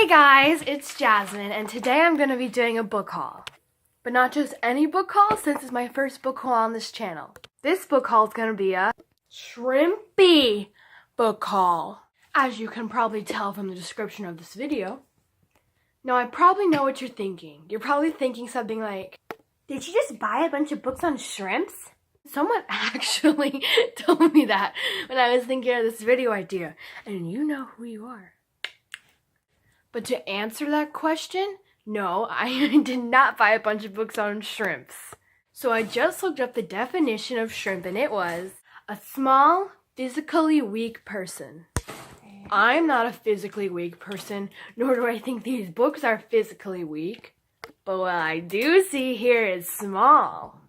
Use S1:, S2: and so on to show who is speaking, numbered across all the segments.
S1: Hey guys, it's Jasmine, and today I'm going to be doing a book haul. But not just any book haul, since it's my first book haul on this channel. This book haul is going to be a Shrimpy book haul, as you can probably tell from the description of this video. Now, I probably know what you're thinking. You're probably thinking something like, did you just buy a bunch of books on shrimps? Someone actually told me that when I was thinking of this video idea, and you know who you are. But to answer that question, no, I did not buy a bunch of books on shrimps. So I just looked up the definition of shrimp, and it was a small, physically weak person. I'm not a physically weak person, nor do I think these books are physically weak. But what I do see here is small.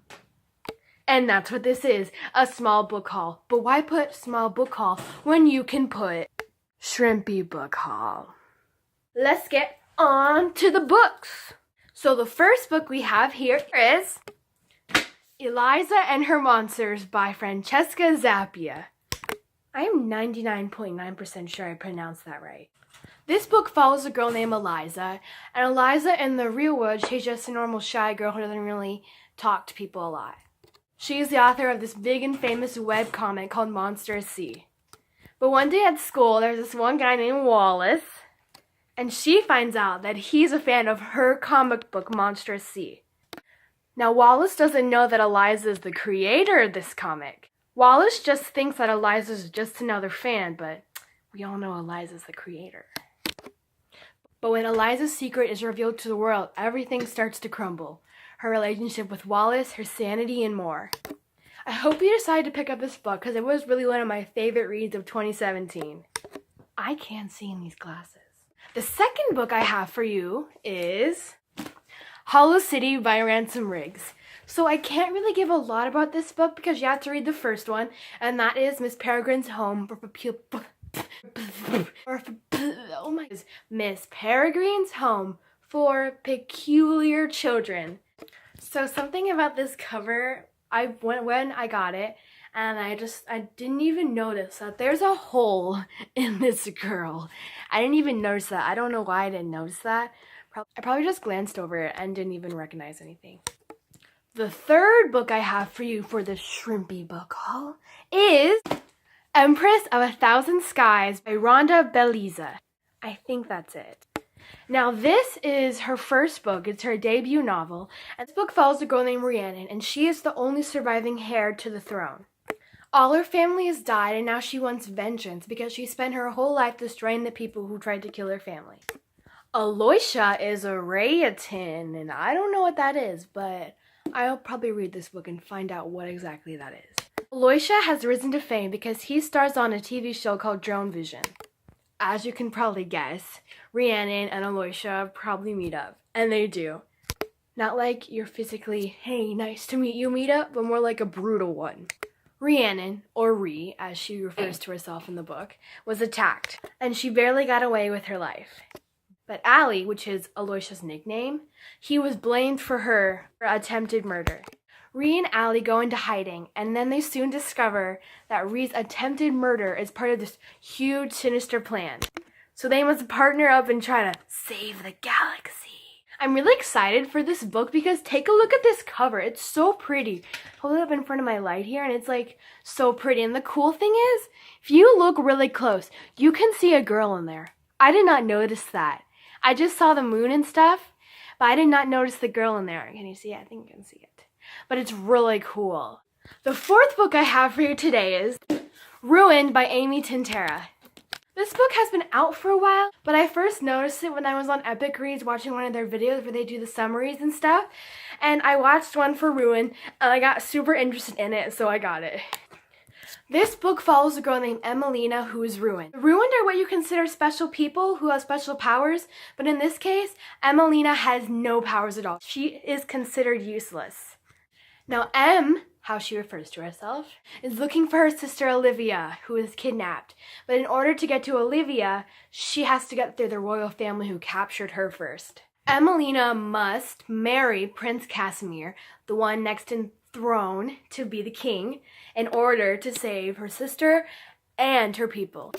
S1: And that's what this is, a small book haul. But why put small book haul when you can put Shrimpy book haul? Let's get on to the books. So the first book we have here is Eliza and Her Monsters by Francesca Zappia. I am 99.9% sure I pronounced that right. This book follows a girl named Eliza, and Eliza in the real world, she's just a normal shy girl who doesn't really talk to people a lot. She is the author of this big and famous webcomic called Monsters C. But one day at school, there's this one guy named Wallace, and she finds out that he's a fan of her comic book, Monsters C. Now, Wallace doesn't know that Eliza is the creator of this comic. Wallace just thinks that Eliza is just another fan, but we all know Eliza's the creator. But when Eliza's secret is revealed to the world, everything starts to crumble. Her relationship with Wallace, her sanity, and more. I hope you decide to pick up this book because it was really one of my favorite reads of 2017. I can't see in these glasses. The second book I have for you is Hollow City by Ransom. So I can't really give a lot about this book because you have to read the first one, and that is Miss Peregrine's Home for Miss Peregrine's Home for Peculiar Children. So something about this cover, when I got it, and I didn't even notice that there's a hole in this girl. I didn't even notice that. I don't know why I didn't notice that. I probably just glanced over it and didn't even recognize anything. The third book I have for you for the Shrimpy book haul is Empress of a Thousand Skies by Ronda Bellezza. I think that's it. Now, this is her first book. It's her debut novel. And this book follows a girl named Rhiannon, and she is the only surviving heir to the throne. All her family has died, and now she wants vengeance because she spent her whole life destroying the people who tried to kill her family. Aloysia is a Rhaeton, and I don't know what that is, but I'll probably read this book and find out what exactly that is. Aloysia has risen to fame because he stars on a TV show called Drone Vision. As you can probably guess, Rhiannon and Aloysia probably meet up. And they do. Not like your physically, hey, nice to meet you meet up, but more like a brutal one. Rhiannon, or Rhi, as she refers to herself in the book, was attacked, and she barely got away with her life. But Allie, which is Aloysia's nickname, he was blamed for her attempted murder. Rhi and Allie go into hiding, and then they soon discover that Rhi's attempted murder is part of this huge, sinister plan. So they must partner up and try to save the galaxy. I'm really excited for this book because take a look at this cover. It's so pretty. Hold it up in front of my light here, and it's like so pretty. And the cool thing is, if you look really close, you can see a girl in there. I did not notice that. I just saw the moon and stuff, but I did not notice the girl in there. Can you see it? I think you can see it. But it's really cool. The fourth book I have for you today is Ruined by Amy Terra. This book has been out for a while, but I first noticed it when I was on Epic Reads watching one of their videos where they do the summaries and stuff. And I watched one for Ruined, and I got super interested in it, so I got it. This book follows a girl named Emelina who is ruined. The ruined are what you consider special people who have special powers, but in this case, Emelina has no powers at all. She is considered useless. Now, Em, how she refers to herself, is looking for her sister Olivia, who is kidnapped. But in order to get to Olivia, she has to get through the royal family who captured her first. Emelina must marry Prince Casimir, the one next in throne to be the king, in order to save her sister and her people.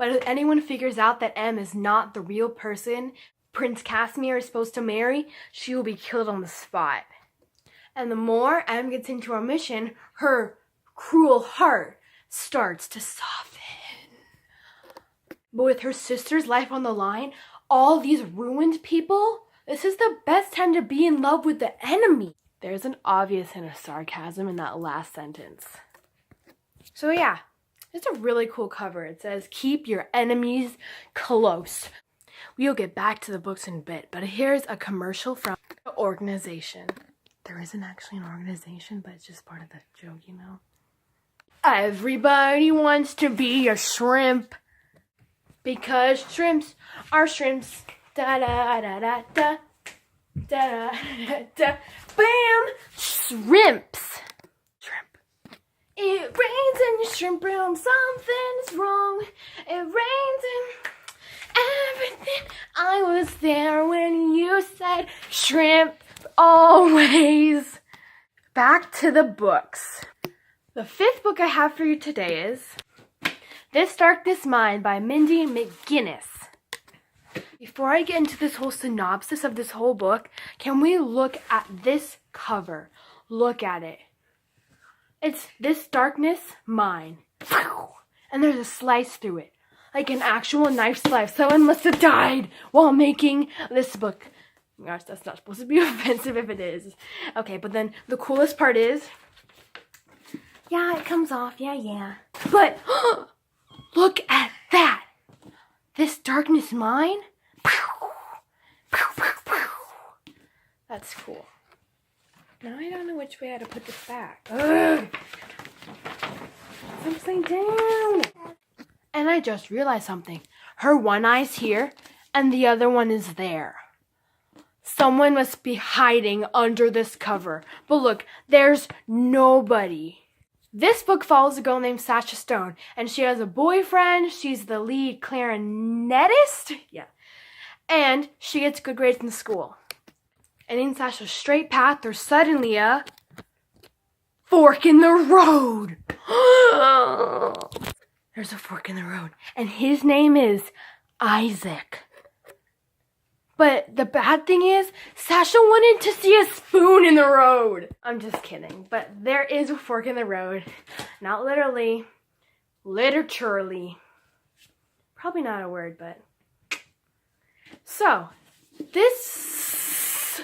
S1: But if anyone figures out that M is not the real person Prince Casimir is supposed to marry, she will be killed on the spot. And the more M gets into her mission, her cruel heart starts to soften. But with her sister's life on the line, all these ruined people, this is the best time to be in love with the enemy. There's an obvious hint of sarcasm in that last sentence. So yeah, it's a really cool cover. It says, keep your enemies close. We'll get back to the books in a bit, but here's a commercial from the organization. There isn't actually an organization, but it's just part of the joke, you know? Everybody wants to be a shrimp. Because shrimps are shrimps. Da da da da da. Da da da. Bam! Shrimps. Shrimp. It rains in your shrimp room. Something's wrong. It rains in everything. I was there when you said shrimp always. Back to the books. The fifth book I have for you today is This Darkness Mine by Mindy McGinnis. Before I get into this whole synopsis of this whole book, can we look at this cover? Look at it. It's This Darkness Mine. And there's a slice through it. Like an actual knife slice. Someone must have died while making this book. Oh gosh, that's not supposed to be offensive if it is. Okay, but then the coolest part is, yeah, it comes off. Yeah. But look at that. This Darkness Mine. That's cool. Now I don't know which way I had to put this back. Ugh. It's upside down. And I just realized something. Her one eye's here and the other one is there. Someone must be hiding under this cover. But look, there's nobody. This book follows a girl named Sasha Stone, and she has a boyfriend. She's the lead clarinetist. Yeah. And she gets good grades in school. And in Sasha's straight path, there's suddenly a fork in the road. There's a fork in the road. And his name is Isaac. But the bad thing is, Sasha wanted to see a spoon in the road. I'm just kidding. But there is a fork in the road. Not literally. Literaturely. Probably not a word, but. So, this.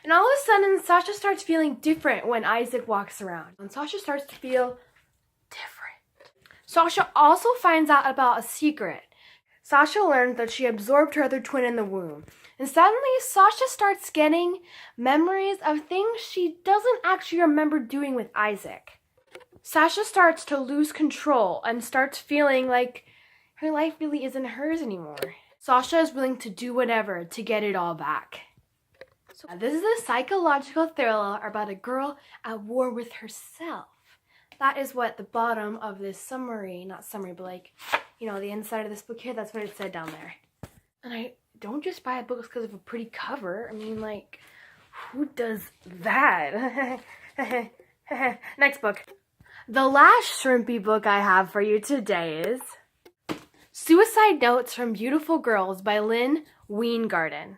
S1: And all of a sudden, Sasha starts feeling different when Isaac walks around. And Sasha starts to feel different. Sasha also finds out about a secret. Sasha learns that she absorbed her other twin in the womb. And suddenly, Sasha starts getting memories of things she doesn't actually remember doing with Isaac. Sasha starts to lose control and starts feeling like her life really isn't hers anymore. Sasha is willing to do whatever to get it all back. So this is a psychological thriller about a girl at war with herself. That is what the bottom of this summary, not summary, but like, you know, the inside of this book here, that's what it said down there. And I don't just buy books because of a pretty cover. I mean, like, who does that? Next book. The last Shrimpy book I have for you today is Suicide Notes from Beautiful Girls by Lynn Weingarten.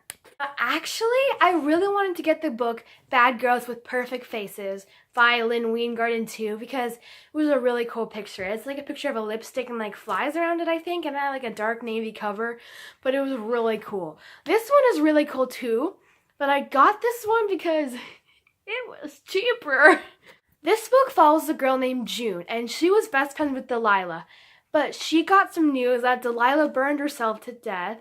S1: Actually, I really wanted to get the book Bad Girls with Perfect Faces by Lynn Weingarten too, because it was a really cool picture. It's like a picture of a lipstick and like flies around it, I think, and it had like a dark navy cover, but it was really cool. This one is really cool too, but I got this one because it was cheaper. This book follows a girl named June, and she was best friends with Delilah, but she got some news that Delilah burned herself to death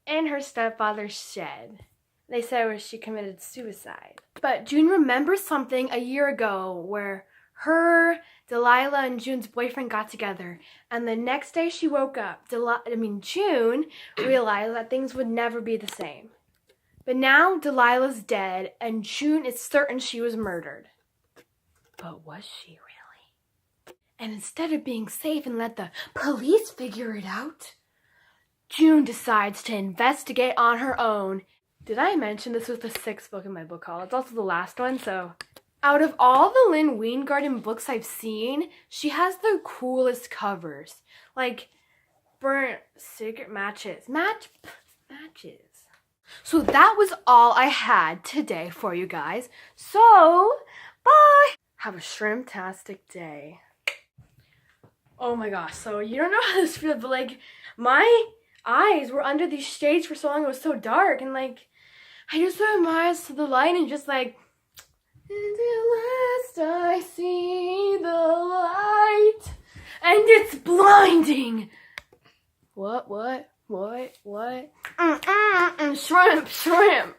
S1: in her stepfather's shed. They said she committed suicide. But June remembers something a year ago where her, Delilah, and June's boyfriend got together. And the next day she woke up, June realized that things would never be the same. But now Delilah's dead and June is certain she was murdered. But was she really? And instead of being safe and let the police figure it out, June decides to investigate on her own. Did I mention this was the 6th book in my book haul? It's also the last one, so Out of all the Lynn Weingarten books I've seen, she has the coolest covers. Like, burnt cigarette matches. Matches. So that was all I had today for you guys. So, bye! Have a shrimp-tastic day. Oh my gosh, so you don't know how this feels, but like, my eyes were under these shades for so long, it was so dark, and like, I just put my eyes to the light and just like, until last I see the light, and it's blinding. What? Shrimp.